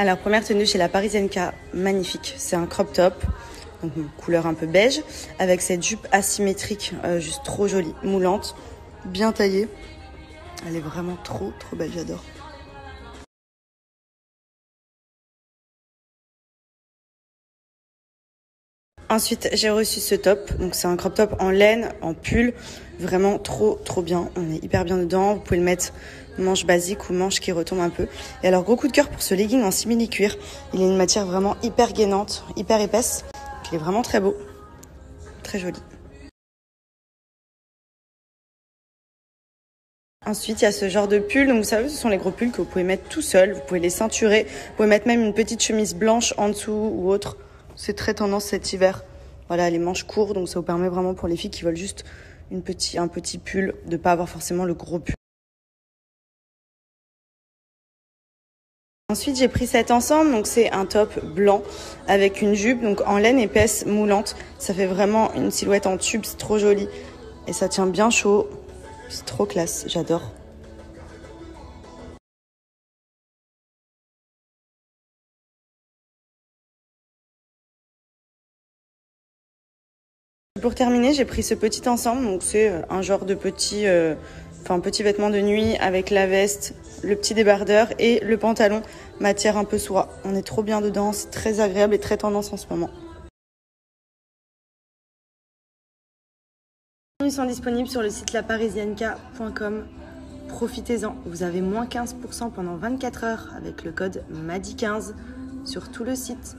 Alors, première tenue chez la Parisienka, magnifique. C'est un crop top, donc une couleur un peu beige, avec cette jupe asymétrique, juste trop jolie, moulante, bien taillée. Elle est vraiment trop belle, j'adore. Ensuite, j'ai reçu ce top. Donc, c'est un crop top en laine, en pull. Vraiment trop bien. On est hyper bien dedans. Vous pouvez le mettre manche basique ou manche qui retombe un peu. Et alors, gros coup de cœur pour ce legging en simili-cuir. Il a une matière vraiment hyper gainante, hyper épaisse. Il est vraiment très beau. Très joli. Ensuite, il y a ce genre de pull. Donc, vous savez, ce sont les gros pulls que vous pouvez mettre tout seul. Vous pouvez les ceinturer. Vous pouvez mettre même une petite chemise blanche en dessous ou autre. C'est très tendance cet hiver. Voilà, les manches courtes, donc ça vous permet vraiment pour les filles qui veulent juste un petit pull, de pas avoir forcément le gros pull. Ensuite, j'ai pris cet ensemble, donc c'est un top blanc avec une jupe donc en laine épaisse moulante. Ça fait vraiment une silhouette en tube, c'est trop joli. Et ça tient bien chaud, c'est trop classe, j'adore. Pour terminer, j'ai pris ce petit ensemble, donc c'est un genre de petit vêtement de nuit avec la veste, le petit débardeur et le pantalon, matière un peu soie. On est trop bien dedans, c'est très agréable et très tendance en ce moment. Ils sont disponibles sur le site laparisienka.com. Profitez-en, vous avez moins 15% pendant 24 heures avec le code MADI15 sur tout le site.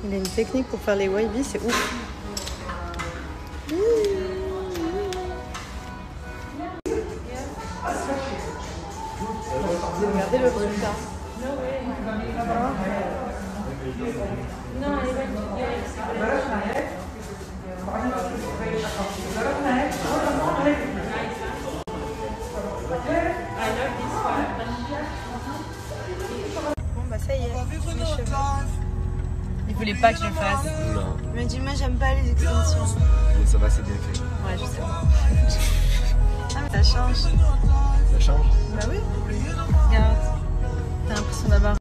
Il a une technique pour faire les wavy, c'est ouf. Regardez le résultat. Bon bah ça y est, mes cheveux. Il voulait pas que je le fasse. Non. Il m'a dit moi j'aime pas les extensions. Mais ça va, c'est bien fait. Ouais, je sais. Ah mais ça change. Ça change? Bah oui. Regarde. T'as l'impression d'avoir...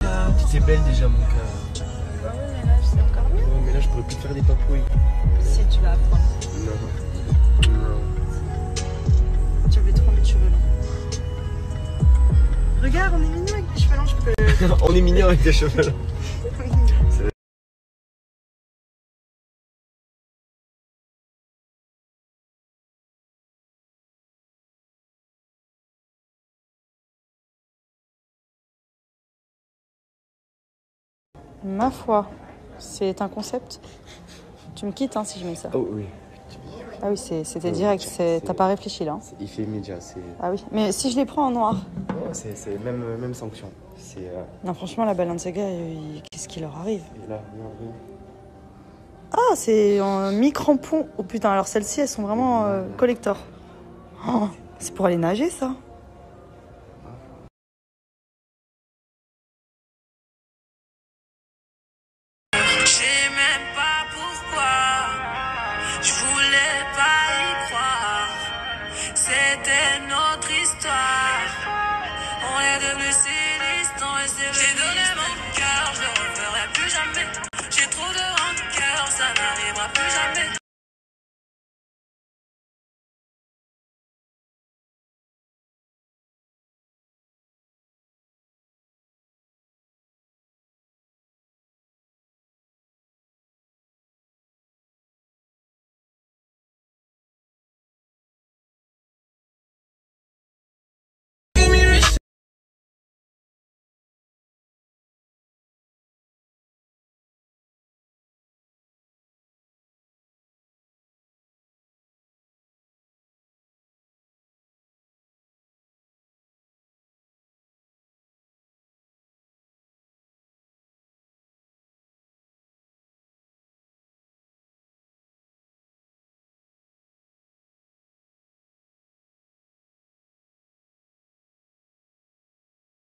Tu es belle déjà, mon cœur. Bah oui, mais là c'est encore mieux. Ouais, mais là, je pourrais plus te faire des papouilles. Si tu vas apprendre. Non. Non. Tu avais trop envie de cheveux longs. Regarde, on est mignon avec les cheveux longs, je peux... On est mignon avec des cheveux longs. Ma foi, c'est un concept. Tu me quittes hein, si je mets ça. Oh oui. Ah oui, c'était direct, t'as pas réfléchi là. Il fait immédiat. Ah oui, mais si je les prends en noir. Ouais, c'est même sanction. Non, franchement, la Balenciaga, qu'est-ce qui leur arrive? Et là, non. Ah, c'est en mi-crampon. Oh putain, alors celles-ci, elles sont vraiment collector. Oh, c'est pour aller nager ça. Je voulais pas y croire, c'était notre histoire. On est devenus si distants et c'est j'ai donné mon cœur, je le referai plus jamais. J'ai trop de rancœur, ça n'arrivera plus jamais.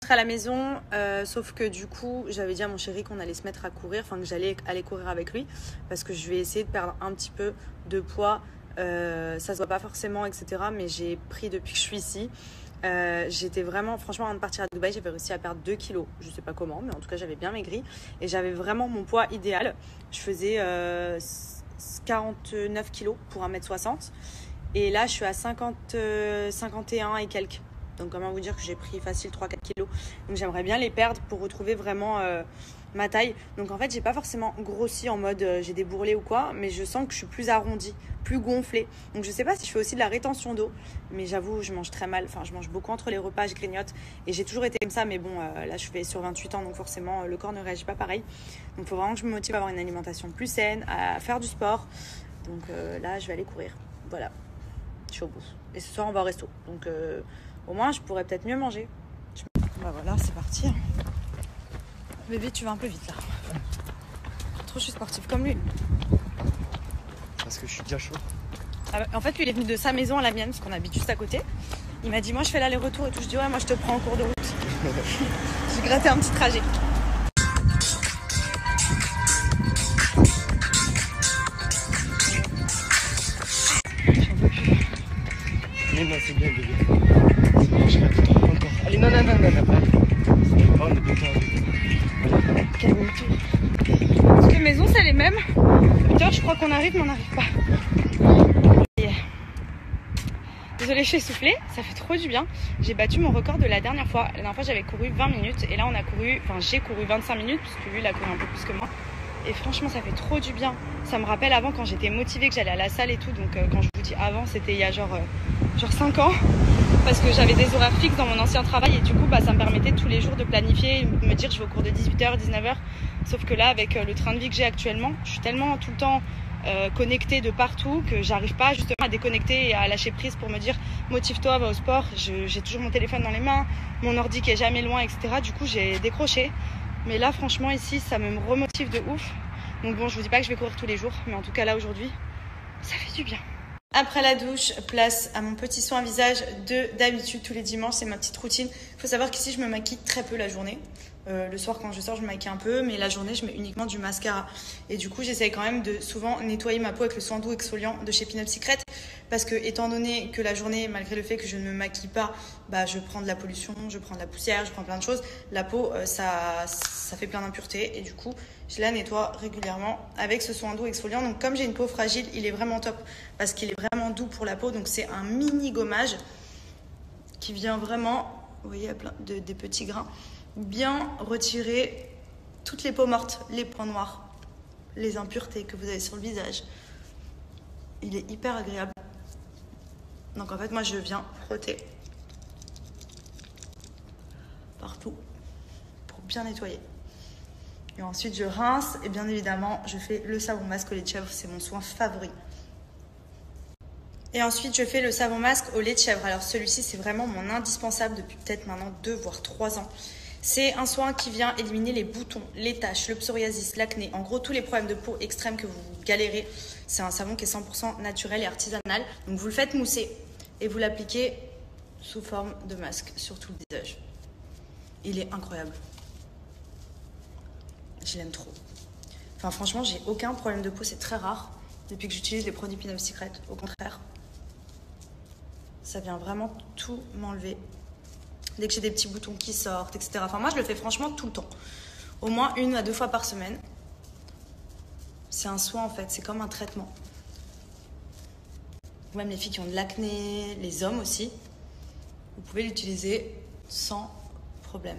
À la maison, sauf que du coup j'avais dit à mon chéri qu'on allait se mettre à courir, enfin que j'allais aller courir avec lui parce que je vais essayer de perdre un petit peu de poids, ça se voit pas forcément etc, mais j'ai pris depuis que je suis ici, j'étais vraiment, franchement avant de partir à Dubaï j'avais réussi à perdre 2 kilos, je sais pas comment mais en tout cas j'avais bien maigri et j'avais vraiment mon poids idéal, je faisais 49 kilos pour 1m60 et là je suis à 51 et quelques. Donc comment vous dire que j'ai pris facile 3-4 kilos. Donc j'aimerais bien les perdre pour retrouver vraiment ma taille. Donc en fait j'ai pas forcément grossi en mode j'ai des bourrelets ou quoi, mais je sens que je suis plus arrondie, plus gonflée. Donc je sais pas si je fais aussi de la rétention d'eau, mais j'avoue je mange très mal, enfin je mange beaucoup entre les repas, je grignote et j'ai toujours été comme ça, mais bon là je fais sur 28 ans donc forcément le corps ne réagit pas pareil. Donc il faut vraiment que je me motive à avoir une alimentation plus saine, à faire du sport. Donc là je vais aller courir, voilà, je suis au bout. Et ce soir on va au resto, donc au moins, je pourrais peut-être mieux manger. Bah voilà, c'est parti. Bébé, tu vas un peu vite là. Trop, je suis sportive comme lui. Parce que je suis déjà chaud. Ah bah, en fait, lui, il est venu de sa maison à la mienne, parce qu'on habite juste à côté. Il m'a dit, moi, je fais l'aller-retour et tout. Je dis, ouais, moi, je te prends en cours de route. J'ai gratté un petit trajet. Mais non, c'est bien, bébé. Je rate encore. Allez, non. Oh, on est bien calme. Calme-toi. Toutes les maisons, c'est les mêmes. 8h, je crois qu'on arrive, mais on n'arrive pas. Yeah. Désolée, je suis essoufflée. Ça fait trop du bien. J'ai battu mon record de la dernière fois. La dernière fois, j'avais couru 20 minutes. Et là, j'ai couru 25 minutes, parce que lui, il a couru un peu plus que moi. Et franchement, ça fait trop du bien. Ça me rappelle avant quand j'étais motivée, que j'allais à la salle et tout. Donc quand je vous dis avant, c'était il y a genre 5 ans. Parce que j'avais des horaires fixes dans mon ancien travail. Et du coup, ça me permettait tous les jours de planifier, de me dire je vais au cours de 18h, 19h. Sauf que là, avec le train de vie que j'ai actuellement, je suis tellement tout le temps connectée de partout que j'arrive pas justement à déconnecter et à lâcher prise pour me dire motive-toi, va au sport. J'ai toujours mon téléphone dans les mains, mon ordi qui est jamais loin, etc. Du coup, j'ai décroché. Mais là, franchement, ici, ça me remotive de ouf. Donc bon, je vous dis pas que je vais courir tous les jours, mais en tout cas, là, aujourd'hui, ça fait du bien. Après la douche, place à mon petit soin visage d'habitude tous les dimanches, c'est ma petite routine. Il faut savoir qu'ici, je me maquille très peu la journée. Le soir, quand je sors, je me maquille un peu, mais la journée, je mets uniquement du mascara. Et du coup, j'essaye quand même de souvent nettoyer ma peau avec le soin doux exfoliant de chez Pinup Secret. Parce que, étant donné que la journée, malgré le fait que je ne me maquille pas, je prends de la pollution, je prends de la poussière, je prends plein de choses. La peau, ça fait plein d'impuretés. Et du coup, je la nettoie régulièrement avec ce soin doux exfoliant. Donc, comme j'ai une peau fragile, il est vraiment top parce qu'il est vraiment doux pour la peau. Donc, c'est un mini gommage qui vient vraiment, vous voyez, plein des petits grains, bien retirer toutes les peaux mortes, les points noirs, les impuretés que vous avez sur le visage. Il est hyper agréable. Donc en fait, moi, je viens frotter partout pour bien nettoyer. Et ensuite, je rince et bien évidemment, je fais le savon masque au lait de chèvre. C'est mon soin favori. Et ensuite, je fais le savon masque au lait de chèvre. Alors celui-ci, c'est vraiment mon indispensable depuis peut-être maintenant 2 voire 3 ans. C'est un soin qui vient éliminer les boutons, les taches, le psoriasis, l'acné. En gros, tous les problèmes de peau extrêmes que vous galérez. C'est un savon qui est 100% naturel et artisanal. Donc vous le faites mousser et vous l'appliquez sous forme de masque sur tout le visage. Il est incroyable. Je l'aime trop. Enfin franchement, j'ai aucun problème de peau, c'est très rare depuis que j'utilise les produits Pinup Secret. Au contraire, ça vient vraiment tout m'enlever. Dès que j'ai des petits boutons qui sortent, etc. Enfin moi, je le fais franchement tout le temps. Au moins 1 à 2 fois par semaine. C'est un soin en fait, c'est comme un traitement. Même les filles qui ont de l'acné, les hommes aussi, vous pouvez l'utiliser sans problème.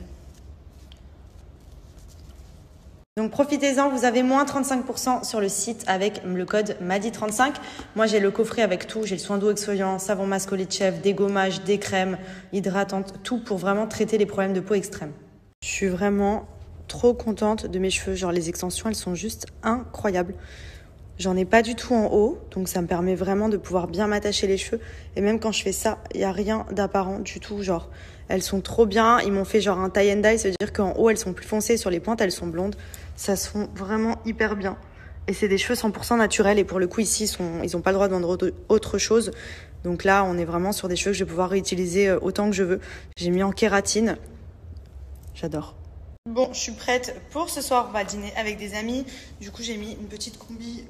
Donc profitez-en, vous avez moins 35% sur le site avec le code MADI35. Moi j'ai le coffret avec tout, j'ai le soin doux exfoliant, savon masque au lait de chèvre, des gommages, des crèmes hydratantes, tout pour vraiment traiter les problèmes de peau extrêmes. Je suis vraiment trop contente de mes cheveux, genre les extensions elles sont juste incroyables. J'en ai pas du tout en haut, donc ça me permet vraiment de pouvoir bien m'attacher les cheveux. Et même quand je fais ça, il n'y a rien d'apparent du tout, genre elles sont trop bien. Ils m'ont fait genre un tie and dye, ça veut dire qu'en haut elles sont plus foncées, sur les pointes elles sont blondes. Ça se fond vraiment hyper bien. Et c'est des cheveux 100% naturels. Et pour le coup, ici, ils n'ont pas le droit de vendre autre chose. Donc là, on est vraiment sur des cheveux que je vais pouvoir réutiliser autant que je veux. J'ai mis en kératine. J'adore. Bon, je suis prête pour ce soir. On va dîner avec des amis. Du coup, j'ai mis une petite combi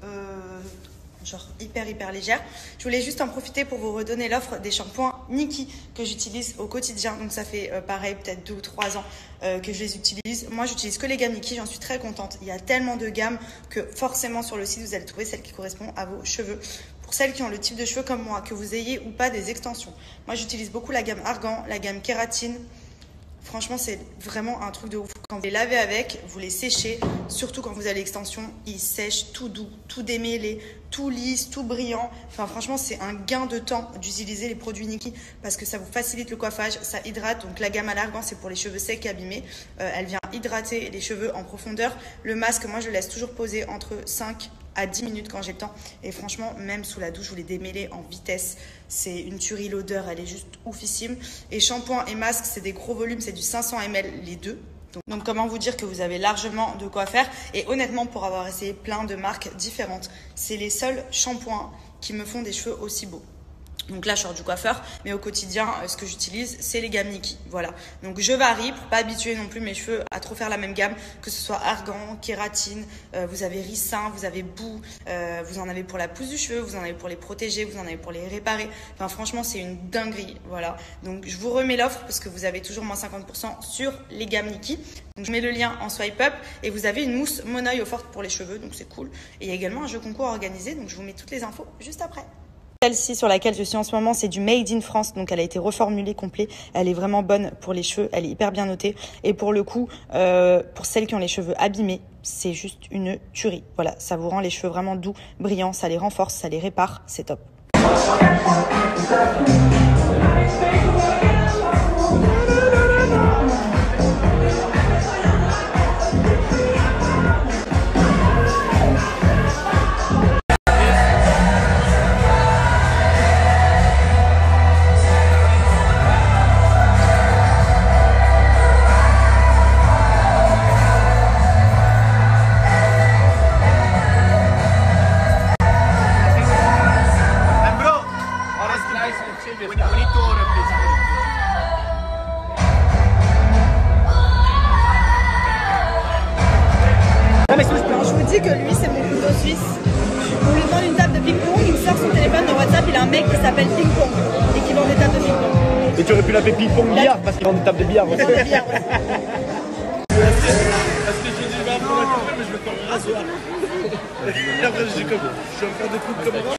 genre hyper légère. Je voulais juste en profiter pour vous redonner l'offre des shampoings Nikki que j'utilise au quotidien. Donc ça fait pareil, peut-être 2 ou 3 ans que je les utilise. Moi, j'utilise que les gammes Nikki, j'en suis très contente. Il y a tellement de gammes que forcément sur le site, vous allez trouver celle qui correspond à vos cheveux. Pour celles qui ont le type de cheveux comme moi, que vous ayez ou pas des extensions. Moi, j'utilise beaucoup la gamme Argan, la gamme Kératine. Franchement, c'est vraiment un truc de ouf. Quand vous les lavez avec, vous les séchez, surtout quand vous avez l'extension, ils sèchent tout doux, tout démêlé, tout lisse, tout brillant. Enfin, franchement, c'est un gain de temps d'utiliser les produits Nikki parce que ça vous facilite le coiffage, ça hydrate. Donc, la gamme à l'argan, c'est pour les cheveux secs et abîmés. Elle vient hydrater les cheveux en profondeur. Le masque, moi, je le laisse toujours poser entre 5 à 10 minutes quand j'ai le temps. Et franchement, même sous la douche, vous les démêlez en vitesse. C'est une tuerie, l'odeur, elle est juste oufissime. Et shampoing et masque, c'est des gros volumes, c'est du 500 ml les deux. Donc comment vous dire que vous avez largement de quoi faire. Et honnêtement, pour avoir essayé plein de marques différentes, c'est les seuls shampoings qui me font des cheveux aussi beaux. Donc là, je sors du coiffeur, mais au quotidien, ce que j'utilise, c'est les gammes Nikki. Voilà. Donc je varie pour pas habituer non plus mes cheveux à trop faire la même gamme, que ce soit argan, kératine, vous avez ricin, vous avez boue, vous en avez pour la pousse du cheveu, vous en avez pour les protéger, vous en avez pour les réparer. Enfin, franchement, c'est une dinguerie. Voilà. Donc je vous remets l'offre parce que vous avez toujours moins 50% sur les gammes Nikki. Donc je mets le lien en swipe up et vous avez une mousse Monoeil offerte pour les cheveux, donc c'est cool. Et il y a également un jeu concours organisé, donc je vous mets toutes les infos juste après. Celle-ci sur laquelle je suis en ce moment, c'est du Made in France, donc elle a été reformulée complet. Elle est vraiment bonne pour les cheveux, elle est hyper bien notée. Et pour le coup, pour celles qui ont les cheveux abîmés, c'est juste une tuerie. Voilà, ça vous rend les cheveux vraiment doux, brillants, ça les renforce, ça les répare, c'est top. Je vous dis que lui, c'est mon couteau suisse. On lui demande une table de ping-pong, il me sort son téléphone dans WhatsApp, il a un mec qui s'appelle Ping-Pong et qui vend des tables de ping-pong. Et tu aurais pu l'appeler ping-pong billard parce qu'il vend des tables de billard. Il vend des billards, ouais. Parce que j'ai dit, mais je vais faire un rasoir. Et après, je dis comme, je vais faire des trucs comme ça.